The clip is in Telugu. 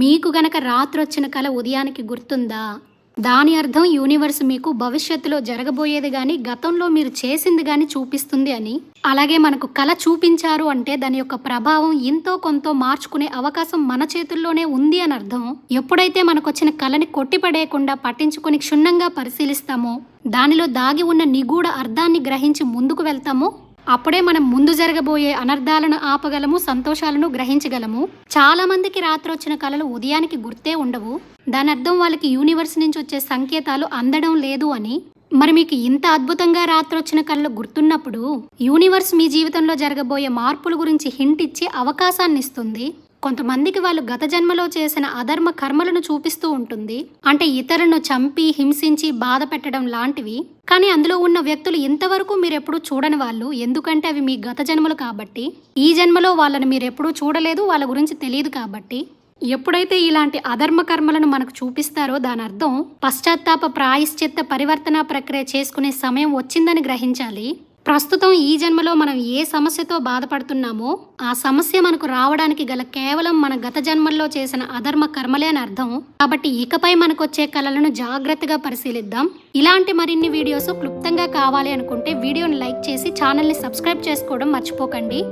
మీకు గనక రాత్రొచ్చిన కల ఉదయానికి గుర్తుందా? దాని అర్థం యూనివర్స్ మీకు భవిష్యత్తులో జరగబోయేది గాని, గతంలో మీరు చేసింది గాని చూపిస్తుంది అని. అలాగే మనకు కల చూపించారు అంటే దాని యొక్క ప్రభావం ఎంతో కొంత మార్చుకునే అవకాశం మన చేతుల్లోనే ఉంది అని అర్థం. ఎప్పుడైతే మనకొచ్చిన కలని కొట్టిపడేయకుండా పట్టించుకొని క్షుణ్ణంగా పరిశీలిస్తామో, దానిలో దాగి ఉన్న నిగూఢ అర్థాన్ని గ్రహించి ముందుకు వెళ్తామో, అప్పుడే మనం ముందు జరగబోయే అనర్థాలను ఆపగలము, సంతోషాలను గ్రహించగలము. చాలా మందికి రాత్రి వచ్చిన కలలు ఉదయానికి గుర్తే ఉండవు. దాని అర్థం వాళ్ళకి యూనివర్స్ నుంచి వచ్చే సంకేతాలు అందడం లేదు అని. మరి మీకు ఇంత అద్భుతంగా రాత్రి వచ్చిన కళలు గుర్తున్నప్పుడు యూనివర్స్ మీ జీవితంలో జరగబోయే మార్పుల గురించి హింట్ ఇచ్చే అవకాశాన్ని ఇస్తుంది. కొంతమందికి వాళ్ళు గత జన్మలో చేసిన అధర్మ కర్మలను చూపిస్తూ ఉంటుంది. అంటే ఇతరులను చంపి, హింసించి, బాధ పెట్టడం లాంటివి. కానీ అందులో ఉన్న వ్యక్తులు ఇంతవరకు మీరెప్పుడూ చూడని వాళ్ళు. ఎందుకంటే అవి మీ గత జన్మలు కాబట్టి. ఈ జన్మలో వాళ్ళని మీరెప్పుడూ చూడలేదు, వాళ్ళ గురించి తెలియదు కాబట్టి. ఎప్పుడైతే ఇలాంటి అధర్మ కర్మలను మనకు చూపిస్తారో దాని అర్థం పశ్చాత్తాప, ప్రాయశ్చిత్త, పరివర్తన ప్రక్రియ చేసుకునే సమయం వచ్చిందని గ్రహించాలి. ప్రస్తుతం ఈ జన్మలో మనం ఏ సమస్యతో బాధపడుతున్నామో ఆ సమస్య మనకు రావడానికి గల కేవలం మన గత జన్మల్లో చేసిన అధర్మ కర్మలే అని అర్థం. కాబట్టి ఇకపై మనకొచ్చే కళలను జాగ్రత్తగా పరిశీలిద్దాం. ఇలాంటి మరిన్ని వీడియోస్ క్లుప్తంగా కావాలి అనుకుంటే వీడియోని లైక్ చేసి ఛానల్ని సబ్స్క్రైబ్ చేసుకోవడం మర్చిపోకండి.